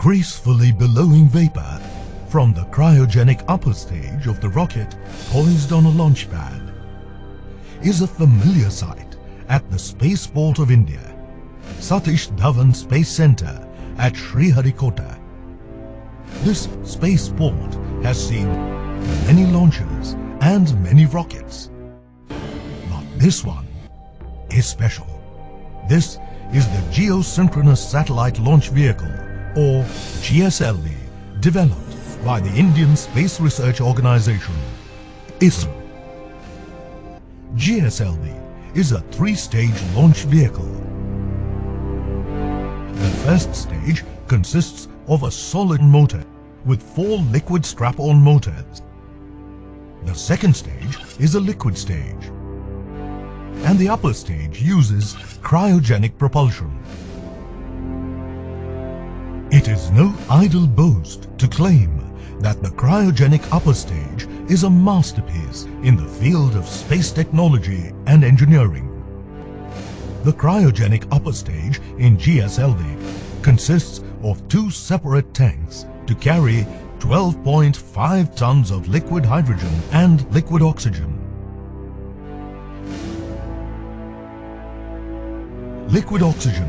gracefully billowing vapor from the cryogenic upper stage of the rocket poised on a launch pad is a familiar sight at the Spaceport of India, Satish Dhawan Space Centre at Sriharikota. This spaceport has seen many launches and many rockets, but this one is special. This is the Geosynchronous Satellite Launch Vehicle, or GSLV, developed by the Indian Space Research Organisation, ISRO. GSLV is a three-stage launch vehicle. The first stage consists of a solid motor with 4 liquid strap-on motors. The second stage is a liquid stage, and the upper stage uses cryogenic propulsion. It is no idle boast to claim that the cryogenic upper stage is a masterpiece in the field of space technology and engineering. The cryogenic upper stage in GSLV consists of 2 separate tanks to carry 12.5 tons of liquid hydrogen and liquid oxygen. Liquid oxygen,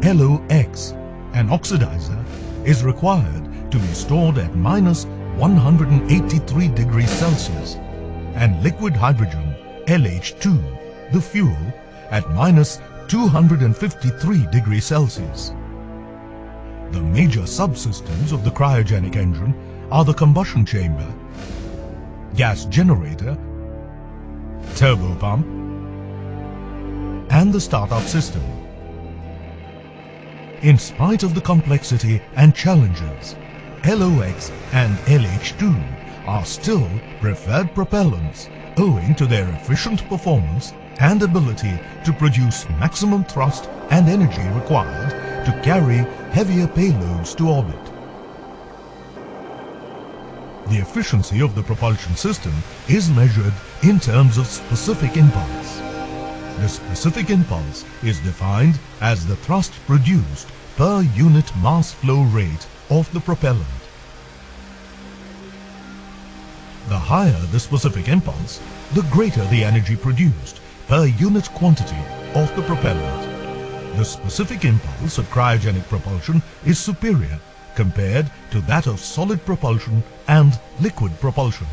LOX, an oxidizer, is required to be stored at -183 degrees Celsius, and liquid hydrogen, LH2, the fuel, at -253 degrees Celsius. The major subsystems of the cryogenic engine are the combustion chamber, gas generator, turbopump, and the startup system. In spite of the complexity and challenges, LOX and LH2 are still preferred propellants owing to their efficient performance and ability to produce maximum thrust and energy required to carry heavier payloads to orbit. The efficiency of the propulsion system is measured in terms of specific impulse. The specific impulse is defined as the thrust produced per unit mass flow rate of the propellant. The higher the specific impulse, the greater the energy produced per unit quantity of the propellant. The specific impulse of cryogenic propulsion is superior compared to that of solid propulsion and liquid propulsion.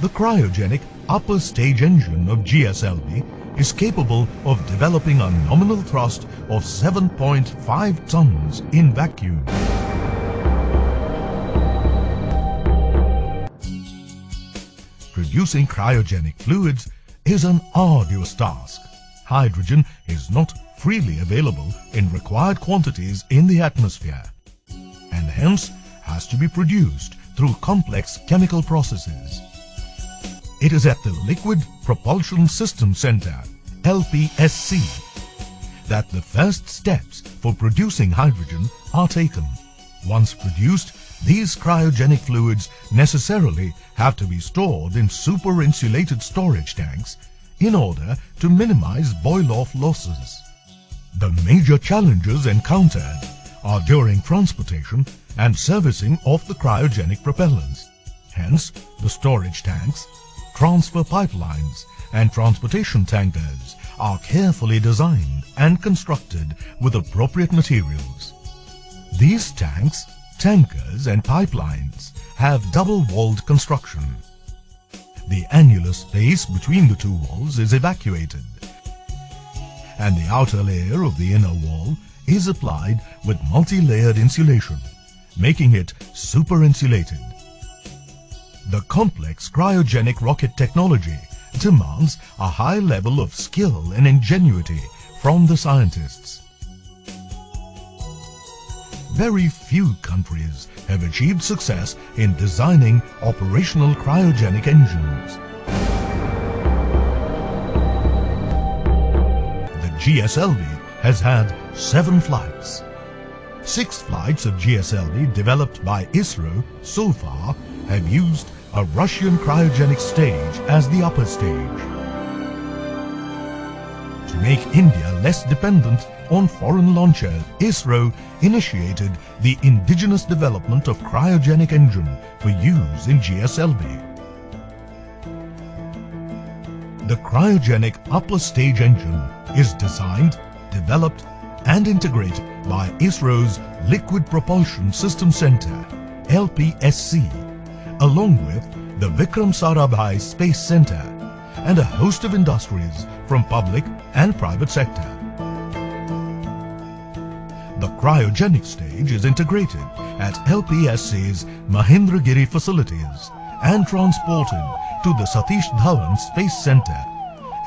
The cryogenic upper stage engine of GSLV is capable of developing a nominal thrust of 7.5 tons in vacuum. Producing cryogenic fluids is an arduous task. Hydrogen is not freely available in required quantities in the atmosphere, and hence has to be produced through complex chemical processes. It is at the Liquid Propulsion System Center, LPSC, that the first steps for producing hydrogen are taken. Once produced, these cryogenic fluids necessarily have to be stored in super-insulated storage tanks in order to minimize boil-off losses. The major challenges encountered are during transportation and servicing of the cryogenic propellants. Hence, the storage tanks, transfer pipelines and transportation tankers are carefully designed and constructed with appropriate materials. These tanks, tankers and pipelines have double-walled construction. The annular space between the two walls is evacuated, and the outer layer of the inner wall is applied with multi-layered insulation, making it super-insulated. The complex cryogenic rocket technology demands a high level of skill and ingenuity from the scientists. Very few countries have achieved success in designing operational cryogenic engines. The GSLV has had 7 flights. 6 flights of GSLV developed by ISRO so far have used a Russian cryogenic stage as the upper stage. To make India less dependent on foreign launchers, ISRO initiated the indigenous development of cryogenic engine for use in GSLV. The cryogenic upper stage engine is designed, developed and integrated by ISRO's Liquid Propulsion System Center, LPSC, along with the Vikram Sarabhai Space Center and a host of industries from public and private sector. The cryogenic stage is integrated at LPSC's Mahendragiri facilities and transported to the Satish Dhawan Space Center,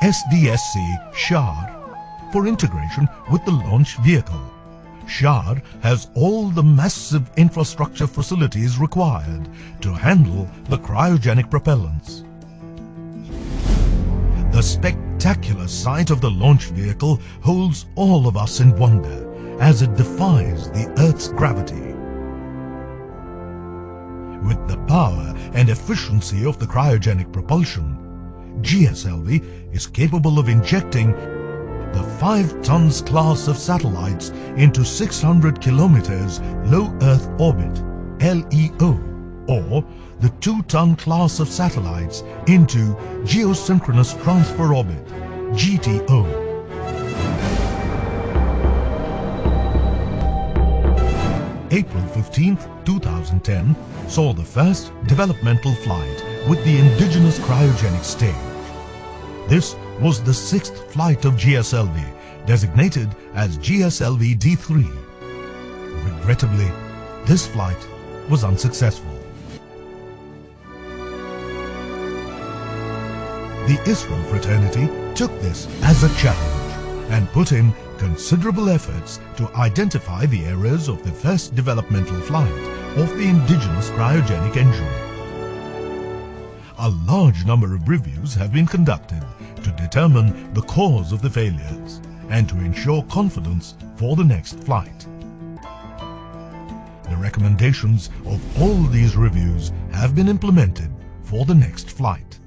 SDSC Shar, for integration with the launch vehicle. Shar has all the massive infrastructure facilities required to handle the cryogenic propellants. The spectacular sight of the launch vehicle holds all of us in wonder as it defies the Earth's gravity. With the power and efficiency of the cryogenic propulsion, GSLV is capable of injecting the 5 tons class of satellites into 600 kilometers low Earth orbit, LEO, or the 2-ton class of satellites into geosynchronous transfer orbit, GTO. April 15, 2010 saw the first developmental flight with the indigenous cryogenic stage. This was the 6th flight of GSLV, designated as GSLV-D3. Regrettably, this flight was unsuccessful. The ISRO fraternity took this as a challenge and put in considerable efforts to identify the errors of the first developmental flight of the indigenous cryogenic engine. A large number of reviews have been conducted to determine the cause of the failures and to ensure confidence for the next flight. The recommendations of all these reviews have been implemented for the next flight.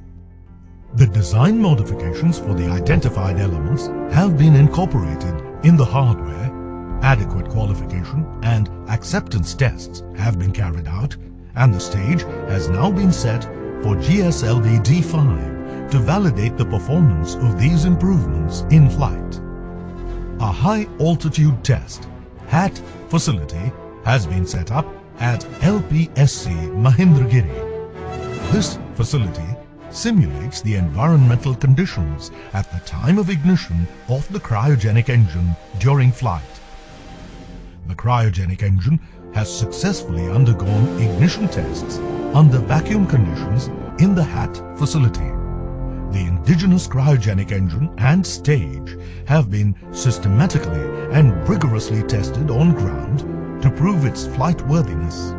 The design modifications for the identified elements have been incorporated in the hardware, adequate qualification and acceptance tests have been carried out, and the stage has now been set for GSLV-D5 to validate the performance of these improvements in flight. A high-altitude test, HAT facility has been set up at LPSC Mahendragiri. This facility simulates the environmental conditions at the time of ignition of the cryogenic engine during flight. The cryogenic engine has successfully undergone ignition tests under vacuum conditions in the HAT facility. The indigenous cryogenic engine and stage have been systematically and rigorously tested on ground to prove its flight worthiness.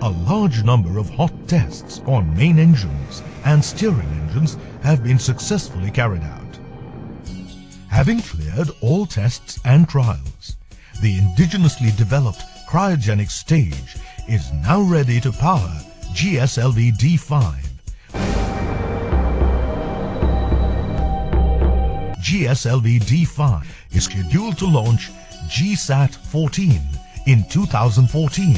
A large number of hot tests on main engines and steering engines have been successfully carried out. Having cleared all tests and trials, the indigenously developed cryogenic stage is now ready to power GSLV-D5. GSLV-D5 is scheduled to launch GSAT-14 in 2014.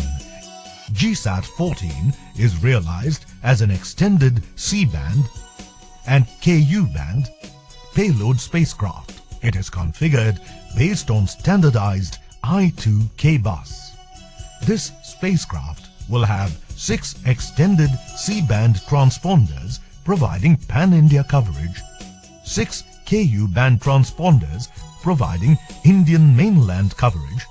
GSAT-14 is realized as an extended C-band and Ku-band payload spacecraft. It is configured based on standardized I2K bus. This spacecraft will have 6 extended C-band transponders providing pan-India coverage, 6 Ku-band transponders providing Indian mainland coverage,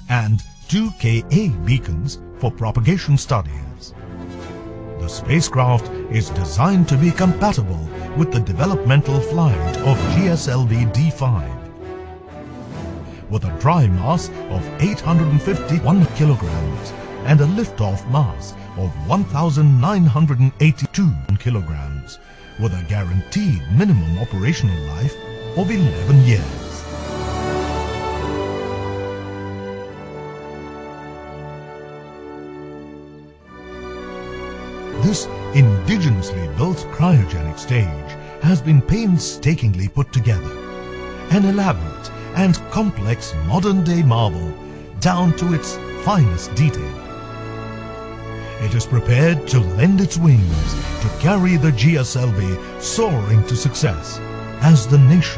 and 2 Ka beacons for propagation studies. The spacecraft is designed to be compatible with the developmental flight of GSLV-D5. With a dry mass of 851 kilograms and a liftoff mass of 1,982 kilograms, with a guaranteed minimum operational life of 11 years. This indigenously built cryogenic stage has been painstakingly put together. An elaborate and complex modern-day marvel down to its finest detail. It is prepared to lend its wings to carry the GSLV soaring to success as the nation